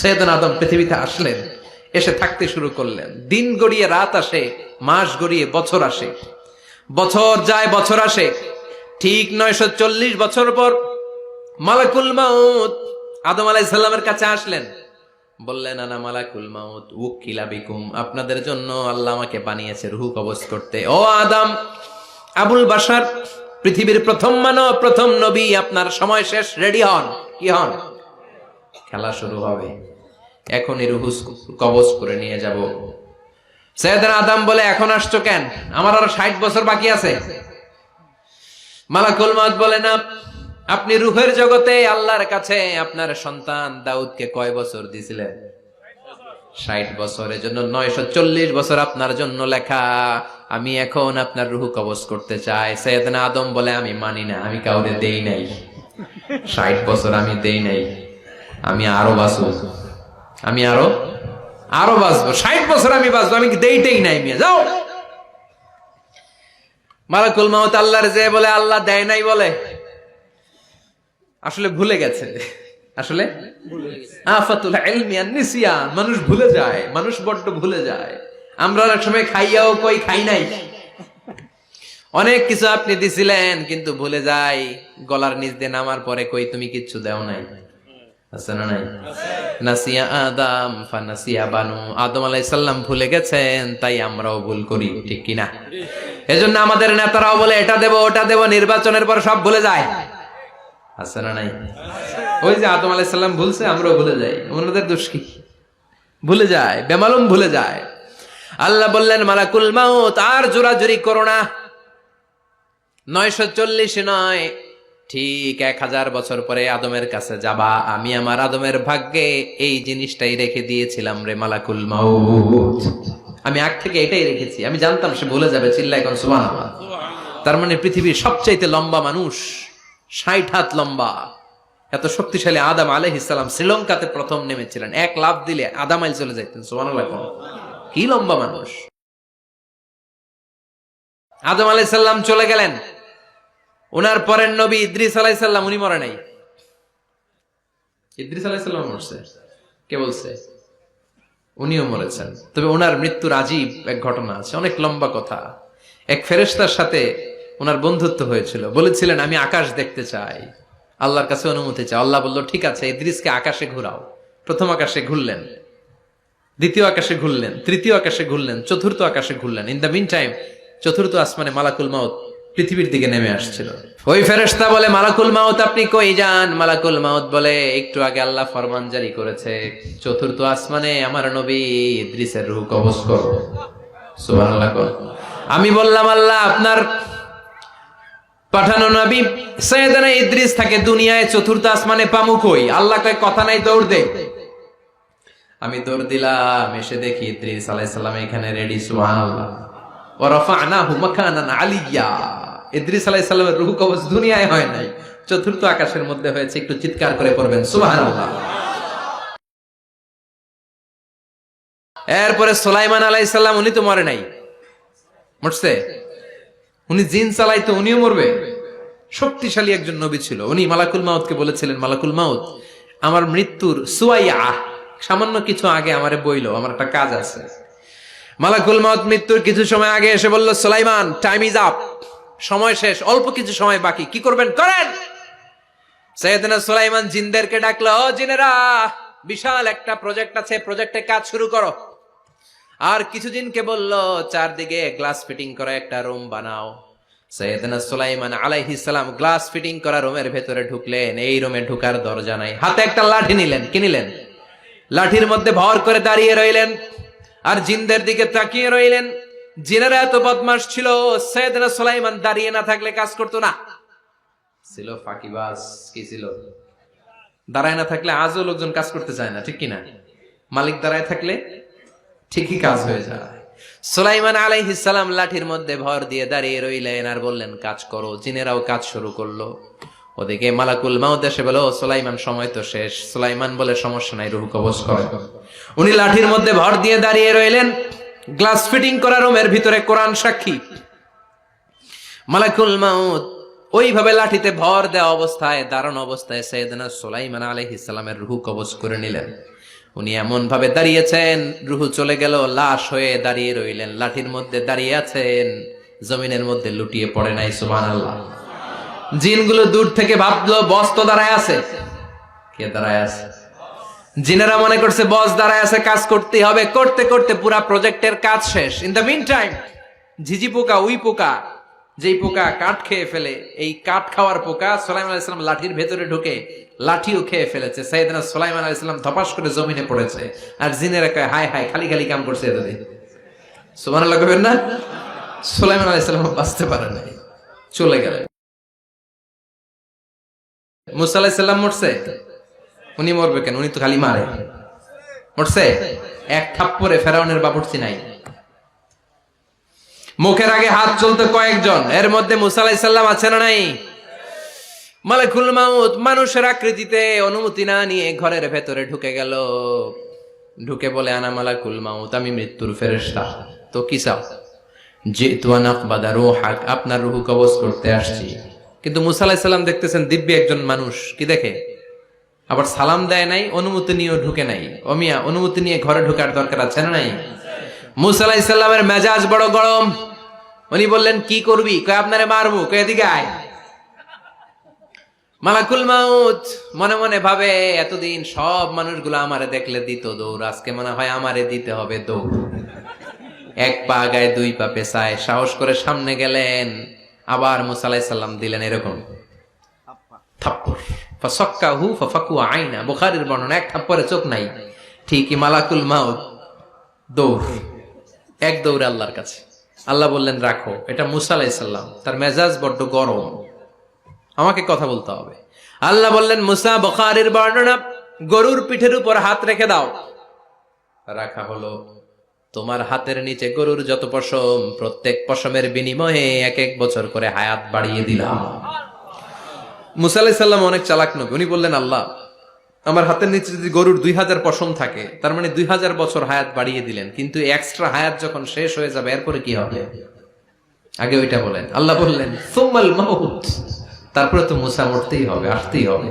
সৈয়দনা আদম পৃথিবীতে আসলেন, এসে থাকতে শুরু করলেন। দিন গড়িয়ে রাত আসে, মাস গড়িয়ে বছর আসে, বছর যায় বছর আসে। ঠিক 940 বছর পর মালাকুল মাউত আদম আলাইহিস সালামের কাছে আসলেন, বললেন আনা মালাকুল মাউত উকিলা বিকুম, আপনাদের জন্য আল্লাহ আমাকে বানিয়েছে রূহ কবজ করতে। ও আদম, আবুল বাশার, পৃথিবীর প্রথম মানব, প্রথম নবী, আপনার সময় শেষ, রেডি হন। কি হন? খেলা শুরু হবে, এখনই রূহ কবজ করে নিয়ে যাব। সাইয়েদনা আদম বলে, এখন আসছো কেন? আমার আরো 60 বছর বাকি আছে। মালাকুল মাউত বলে, না, আপনি রূহের জগতে আল্লাহর কাছে আপনার সন্তান দাউদকে কয় বছর দিয়েছিলেন? 60 বছরের জন্য 940 বছর আপনার জন্য লেখা। আমি এখন আপনার রূহ কবজ করতে চাই। সাইয়েদনা আদম বলে, আমি মানি না, আমি কাউরে দেই নাই। 60 বছর আমি দেই নাই, আমি আরো বাঁচবো, আমি আরো বাঁচবো, 60 বছর আমি বাঁচবো, আমি দেইতেই নাই। মিয়া যাও। মালাকুল মাউত আল্লাহর যে বলে, আল্লাহ দেয় নাই বলে, আসলে ভুলে গেছে। আসলে আফাতুল ইলমি আন-নিসিয়ান, মানুষ ভুলে যায়, মানুষ বড্ড ভুলে যায়। আমরা অনেক সময় খাইয়াও কই খাই নাই। অনেক কিছু আপনি দিছিলেন কিন্তু ভুলে যাই, গলার নিচ দিয়ে নামার পরে কই তুমি কিচ্ছু দাও নাই। আছে না নাই? নাসিয়া আদম ফানাসিয়া বানু, আদম আলাইহিস সালাম ভুলে গেছেন, তাই আমরাও ভুল করি, ঠিক কি না? এজন্য আমাদের নেতারাও বলে এটা দেব ওটা দেব, নির্বাচনের পর সব ভুলে যায়। আছে না নাই? ওই যে আদম আলাইহিস সালাম ভুলছে, আমরাও ভুলে যাই। ওনাদের দোষ কি? ভুলে যায়, বেমালুম ভুলে যায়। আল্লাহ বললেন, মালাকুল মাউত আর জোরাজুরি করো না। 940 নয়, ঠিক 1000 বছর পরে আদমের কাছে যাবা। আমি আমার আদমের ভাগ্যে এই জিনিসটাই রেখে দিয়েছিলাম রে মালাকুল মাউত। আমি আগ থেকে এটাই রেখেছি, আমি জানতাম সে ভুলে যাবে। চিল্লায় কোন সুবহানাল্লাহ। তার মানে পৃথিবীর সবচাইতে লম্বা মানুষ, 60 হাত লম্বা, এত শক্তিশালী আদম আলাইহিস সালাম শ্রীলঙ্কাতে প্রথম নেমেছিলেন। এক লাফ দিলে আধা মাইল চলে যাইতেন। সুবহানাল্লাহ। কি লম্বা মানুষ। আদম আলাইহিস সালাম চলে গেলেন, উনার পরের নবী ইদ্রিস আলাইহিস সালাম, উনি মরে নাই। ইদ্রিস আলাইহিস সালাম মরছে, কে বলছে? উনিও মরেছেন। তবে উনার মৃত্যুর আজীব এক ঘটনা আছে, অনেক লম্বা কথা। এক ফেরেশতার সাথে উনার বন্ধুত্ব হয়েছিল, বলেছিলেন আমি আকাশ দেখতে চাই, আল্লাহর কাছে অনুমতি চাই। আল্লাহ বলল ঠিক আছে, ইদ্রিসকে আকাশে ঘুরাও। প্রথম আকাশে ঘুরলেন, দ্বিতীয় আকাশে ঘুরলেন, তৃতীয় আকাশে ঘুরলেন, চতুর্থ আকাশে ঘুরলেন। ইন দ্য মিন টাইম চতুর্থ আসমানে মালাকুল মাউত পৃথিবীর দিকে নেমে আসছিল। ওই ফেরেশতা বলে, মালাকুল মাউত আপনি কই যান? মালাকুল মাউত বলে, একটু আগে আল্লাহ ফরমান জারি করেছে, চতুর্থ আসমানে আমার নবী ইদ্রিসের রূহ কবজ করো। সুবহানাল্লাহ। আমি বললাম, আল্লাহ আপনার পাঠানো নবী সাইয়েদনা ইদ্রিস থাকে দুনিয়ায়, চতুর্থ আসমানে পামু কই? আল্লাহ কয় কথা নাই, দৌড় দে। আমি দৌড় দিলাম, এসে দেখি ইদ্রিস আলাইহিস সালাম এখানে রেডি। সুবহানাল্লাহ। ওয়া রাফা'নাহু মাকানান আলিয়্যা। ইদ্রিস আলাইহিস সালামের রূহ কবজ দুনিয়ায় হয় নাই, চতুর্থ আকাশের মধ্যে হয়েছে। একটু চিৎকার করে পড়বেন সুবহানাল্লাহ। এরপরে সুলাইমান আলাইহিস সালাম, উনি তো মরে নাই, মরছে? উনি জিন চালাইতো, উনিও মরবে? শক্তিশালী একজন নবী ছিল। উনি মালাকুল মাউতকে বলেছিলেন, মালাকুল মাউত আমার মৃত্যুর সুয়াইয়া, সামান্য কিছু আগে আমারে বইলো, আমার একটা কাজ আছে। মালাকুল মাউত মৃত্যুর কিছু সময় আগে এসে বলল, সুলাইমান টাইম ইজ আপ, সময় শেষ, অল্প কিছু সময় বাকি, কি করবেন করেন। সাইয়েদনা সুলাইমান জিনদেরকে ডাকলো, ও জিনেরা, বিশাল একটা প্রজেক্ট আছে, প্রজেক্টে কাজ শুরু করো। আর কিছু জিনকে বলল, চারদিকে গ্লাস ফিটিং করা একটা রুম বানাও। সাইয়েদনা সুলাইমান আলাইহিস সালাম গ্লাস ফিটিং করা রুমের ভেতরে ঢুকলেন। এই রুমে ঢুকার দরজা নাই, হাতে একটা লাঠি নিলেন। কি নিলেন? লাঠির মধ্যে ভর করে দাঁড়িয়ে রইলেন আর জিনদের দিকে তাকিয়ে রইলেন। জিনেরা এত বদমাশ ছিল, সাইয়েদনা সুলাইমান দাঁড়িয়ে না থাকলে কাজ করতো না। ছিল ফাঁকিবাজ। কি ছিল? দাঁড়ায় না থাকলে আজও লোকজন কাজ করতে চায় না, ঠিক কিনা? মালিক দাঁড়ায় থাকলে ঠিকই কাজ হয়ে যায়। সুলাইমান আলাইহিস সালাম লাঠির মধ্যে ভর দিয়ে দাঁড়িয়ে রইলেন আর বললেন কাজ করো। জিনেরাও কাজ শুরু করলো। ওদিকে মালাকুল মাউত এসে বলে, ও সুলাইমান সময় তো শেষ। সুলাইমান বলে, সমস্যা নাই, রূহ কবজ করো। উনি লাঠির মধ্যে ভর দিয়ে দাঁড়িয়ে রইলেন। গ্লাস ফিটিং করা রুমের ভিতরে কোরআন সাক্ষী। মালাকুল মাউত ওইভাবে লাঠিতে ভর দেওয়া অবস্থায়, দাঁড়ানো অবস্থায় সাইয়েদনা সুলাইমান আলাইহিস সালামের রূহ কবজ করে নিলেন। উনি এমন ভাবে দাঁড়িয়েছেন, রুহু চলে গেল, লাশ হয়ে দাঁড়িয়ে রইলেন, লাঠির মধ্যে দাঁড়িয়ে আছেন, জমিনের মধ্যে লুটিয়ে পড়ে নাই। সুবহানাল্লাহ। জিনগুলো দূর থেকে ভাবলো বস তো দাঁড়ায় আছে। কে দাঁড়ায় আছে? জিনেরা মনে করছে বস দাঁড়ায় আছে, কাজ করতে হবে। করতে করতে পুরা প্রজেক্টের কাজ শেষ। ইন দ্য মিন টাইম ঝিঝি পোকা, উই পোকা, যেই পোকা কাঠ খেয়ে ফেলে, এই কাঠ খাওয়ার পোকা সুলাইমান আলাইহিস সালাম লাঠির ভেতরে ঢুকে লাঠিও খেয়ে ফেলেছে। সাইয়েদনা সুলাইমান আলাইহিস সালাম ধপাস করে জমিনে পড়েছে। আর জিনেরা কয় হায় হায়, খালি খালি কাম করছে এতদিন। সুবহানাল্লাহ কইবেন না? সুলাইমান আলাইহিস সালাম বাঁচতে পারে নাই, চলে গেলেন। মুসা আলাইহিস সালাম মরছে? উনি মরবে কেন? উনি তো খালি মারে। মরছে? এক থাপ্পড়ে ফেরাউনের বাবুর্চি নাই। মুখের আগে হাত চলতে কয়েকজন, এর মধ্যে মুসা আলাইহিস সালাম আছে না নাই? মালাকুল মাউত মানুষের আকৃতিতে অনুমতি না নিয়ে ঘরের ভেতরে ঢুকে গেল। ঢুকে বলে আনা মালাকুল মাউত, আমি মৃত্যুর ফেরেশতা। তো কি চাও? জিতু আন আকবাদা রূহাক, আপনার রূহ কবজ করতে আসছি। কিন্তু মুসা আলাইহিস সালাম দেখতেছেন দিব্যি একজন মানুষ, কি দেখে? আবার সালাম দেয় নাই, অনুমতি নিয়েও ঢুকে নাই। অমিয়া অনুমতি নিয়ে ঘরে ঢোকার দরকার আছে না নাই? মুসা আলাইহিস সালামের মেজাজ বড় গরম। উনি বললেন কি করবি? কয় আপনারে মারবো। কয় এদিকে আয়। মালাকুল মাউত মনে মনে ভাবে এতদিন সব মানুষগুলো আমারে দেখলে দিত দৌড়, আজকে মনে হয় আমারে দিতে হবে দৌড়। এক পা গায়ে দুই পা পেছায় সাহস করে সামনে গেলেন। আবার মুসা আলাইহিস সালাম দিলেন এরকম থাপ্পড়। ফাসাক্কাহু ফাফাকু আইনা, বুখারীর বর্ণনা, এক থাপ্পড়ে চোখ নাই। ঠিকই মালাকুল মাউত দৌড়, এক দৌড়ে আল্লাহর কাছে। আল্লাহ বললেন রাখো, এটা মুসা আলাইহিস সালাম, তার মেজাজ বড্ড গরম, আমাকে কথা বলতে হবে। আল্লাহ বললেন মুসা, বুখারীর বর্ণনা, গরুর পিঠের উপর হাত রেখে দাও। রাখা হলো। তোমার হাতের নিচে গরুর যত পশম, প্রত্যেক পশমের বিনিময়ে এক এক বছর করে হায়াত বাড়িয়ে দিলাম। মুসা আলাইহিস সালাম অনেক চালাক নবী। উনি বললেন আল্লাহ, আমার হাতের নিচে যদি গরুর 2000 পশম থাকে, তার মানে 2000 বছর হায়াত বাড়িয়ে দিলেন, কিন্তু এক্সট্রা হায়াত যখন শেষ হয়ে যাবে এরপরে কি হবে? আগে ওইটা বলেন। আল্লাহ বললেন সুম্মাল মাউত, তারপরে তো মুসা মরতেই হবে, আসতেই হবে।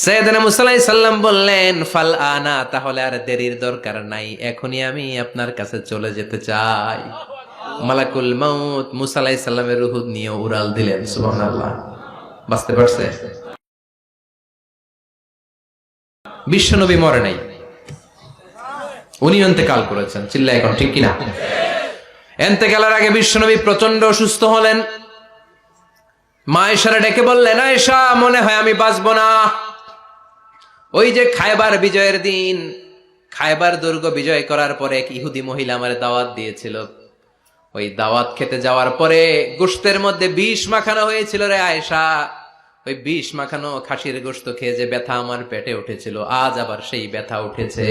সাইয়েদনা মুসা আলাইহিস সালাম বললেন ফাল আনা, তাহলে আর দেরির দরকার নাই, এখনই আমি আপনার কাছে চলে যেতে চাই। মালাকুল মাউত মুসা আলাইহিস সালামের রূহ নিয়ে উড়াল দিলেন। সুবহানাল্লাহ। বাঁচতে পারছে? বিশ্বনবী মরে নাই, উনি ইন্তেকাল করেছেন। চিল্লা এখন ঠিক কিনা? ইন্তেকালের আগে বিশ্বনবী প্রচন্ড অসুস্থ হলেন। মা আয়েশারে ডেকে বললেন, আয়েশা মনে হয় আমি বাঁচবো না। ওই যে খায়বার বিজয়ের দিন, খায়বার দুর্গ বিজয় করার পরে এক ইহুদি মহিলা আমার দাওয়াত দিয়েছিল। ওই দাওয়াত খেতে যাওয়ার পরে গোশতের মধ্যে বিষ মাখানো হয়েছিল রে আয়েশা। ওই বিষ মাখানো খাসির গোশত খেয়ে যে ব্যথা আমার পেটে উঠেছিল, আজ আবার সেই ব্যথা উঠেছে।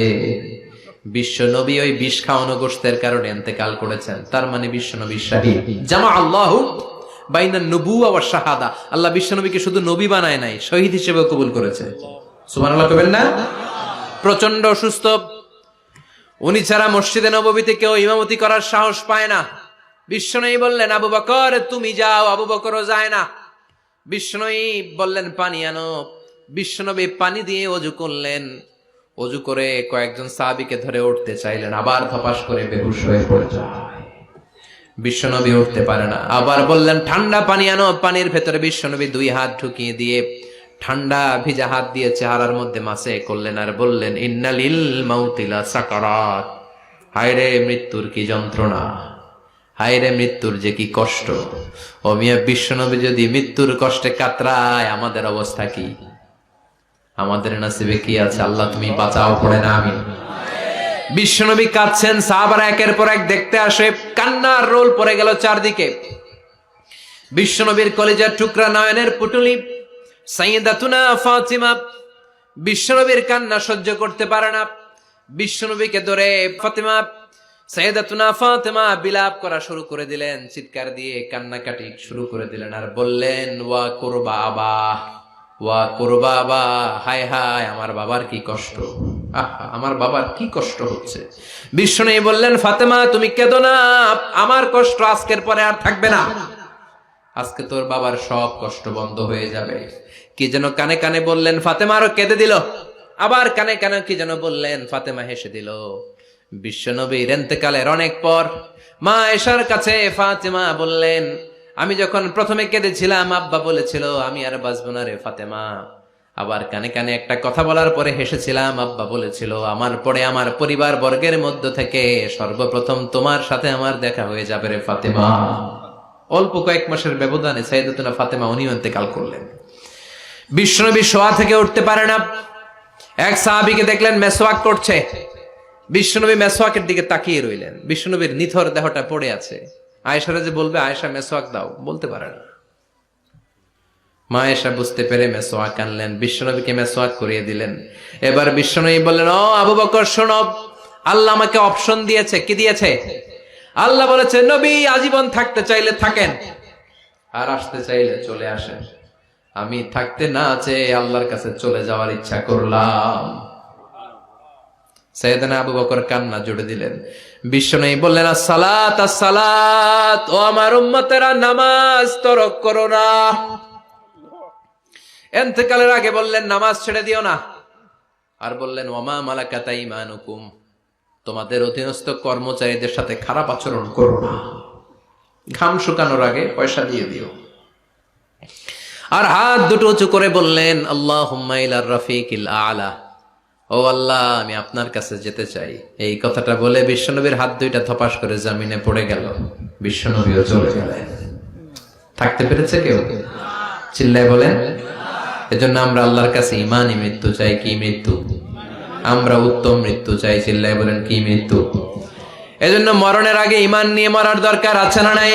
বিশ্ব নবী ওই বিষ খাওয়ানো গোশতের কারণে ইন্তেকাল করেছেন। তার মানে বিশ্ব নবী শাহীদ। জামা আল্লাহু বাইনা নবুওয়া ওয়া শাহাদা, আল্লাহ বিশ্ব নবীকে শুধু নবী বানায় নাই, শহীদ হিসেবে কবুল করেছে। সুবহানাল্লাহ কইবেন না? প্রচন্ড অসুস্থ, উনি ছাড়া মসজিদে নববীতে কেউ ইমামতি করার সাহস পায় না। বিশ্বনবী বললেন আবু বকর তুমি যাও, আবু বকরও যায় না। বিশ্বনবী বললেন পানি আনো। বিশ্বনবী পানি দিয়ে ওযু করলেন। ওযু করে কয়েকজন সাহাবীকে ধরে উঠতে চাইলেন, আবার ধপাস করে বেহুশ হয়ে পড়ে যায়। বিশ্বনবী উঠতে পারে না। আবার বললেন ঠান্ডা পানি আনো। পানির ভেতরে বিশ্বনবী 2 হাত ঢুকিয়ে দিয়ে ঠান্ডা ভিজা হাত দিয়ে চেহারার মধ্যে মাসে করলেন আর বললেন ইন্নালিল মাউতিলা সাকারাত, হায়রে মৃত্যুর কি যন্ত্রণা, হায়রে মৃত্যুর যে কি কষ্ট। ও মিয়া, বিশ্বনবী যদি মৃত্যুর কষ্টে কাতরায়, আমাদের অবস্থা কি? আমাদের নসিবে কি আছে? আল্লাহ তুমি বাঁচাও, পড়ে না আমিন। বিশ্বনবী কাঁদছেন, সাহাবারা একের পর এক দেখতে আসে, কান্নার রোল পড়ে গেল চারদিকে। বিশ্বনবীর কলিজার টুকরা নয়নের পুটুলি সাইয়্যিদাতুনা ফাতিমা বিশ্বনবীর কান্না সহ্য করতে পারে না। বিশ্বনবীকে ধরে ফাতিমা, সাইয়্যিদাতুনা ফাতিমা বিলাপ করা শুরু করে দিলেন, চিৎকার দিয়ে কান্নাকাটি শুরু করে দিলেন আর বললেন ওয়া কুরবাবা, ওয়া কুরবাবা, হায় হায় আমার বাবার কি কষ্ট, আমার বাবার কি কষ্ট হচ্ছে। বিশ্বনবী বললেন ফাতেমা তুমি কেঁদো না, আমার কষ্ট আজকের পরে আর থাকবে না, আজকে তোর বাবার সব কষ্ট বন্ধ হয়ে যাবে। কি যেন কানে কানে বললেন, ফাতেমা আরো কেঁদে দিল। আবার কানে কানে কি যেন বললেন, ফাতেমা হেসে দিল। বিশ্বনবীর ইন্তেকালের অনেক পর মা আয়েশার কাছে ফাতেমা বললেন, আমি যখন প্রথমে কেঁদেছিলাম আব্বা বলেছিল আমি আর বাঁচবো না রে ফাতেমা। আবার কানে কানে একটা কথা বলার পরে হেসেছিলাম, আব্বা বলেছিল আমার পরে আমার পরিবার বর্গের মধ্য থেকে সর্বপ্রথম তোমার সাথে আমার দেখা হয়ে যাবে রে ফাতেমা। অল্প কয়েক মাসের ব্যবধানে সাইয়েদাতুনা ফাতেমা উনিও ইন্তেকাল করলেন। বিশ্বনবী শোয়া থেকে উঠতে পারে না। এক সাহাবীকে দেখলেন মেসওয়াক করছে। বিশ্বনবী মেসওয়াকের দিকে তাকিয়ে রইলেন। বিশ্বনবীর নিথর দেহটা পড়ে আছে। আয়েশারা যে বলবে আয়েশা মেসওয়াক দাও, বলতে পারে না। মা আয়েশা বুঝতে পেরে মেসওয়াক আনলেন, বিশ্বনবীকে মেসওয়াক করিয়ে দিলেন। এবার বিশ্বনবী বললেন, ও আবু বকর শোনো, আল্লাহ আমাকে অপশন দিয়েছে। কি দিয়েছে? আল্লাহ বলেছে নবী আজীবন থাকতে চাইলে থাকেন, আর আসতে চাইলে চলে আসেন। আমি থাকতে না চেয়ে আল্লাহর কাছে চলে যাওয়ার ইচ্ছা করলাম। সাইয়েদনা আবু বকর কান্না জুড়ে দিলেন। বিশ্বনবী বললেন, আসসালাত আসসালাত, ও আমার উম্মতেরা নামাজ তরক করো না। ইন্তেকালের আগে বললেন নামাজ ছেড়ে দিও না। আর বললেন ওয়ামা মালাকাত আইমানুকুম, তোমাদের অধীনস্থ কর্মচারীদের সাথে খারাপ আচরণ করো না। ঘাম শুকানোর আগে পয়সা দিয়ে দিও। আর হাত দুটো উঁচু করে বললেন আল্লাহুম্মা ইলার রাফিকিল আলা, ও আল্লাহ আমি আপনার কাছে যেতে চাই। এই কথাটা বলে বিশ্বনবীর হাত দুইটা থপাস করে জমিনে পড়ে গেল। বিশ্বনবীও চলে গেলেন। থাকতে পেরেছে কেউ? চিল্লায় বলেন। এজন্য আমরা আল্লাহর কাছে ইমানি মৃত্যু চাই। কি মৃত্যু? আমরা উত্তম মৃত্যু চাই। চিল্লায় বলেন কি মৃত্যু? এজন্য মরণের আগে ইমান নিয়ে মরার দরকার আছে না নাই?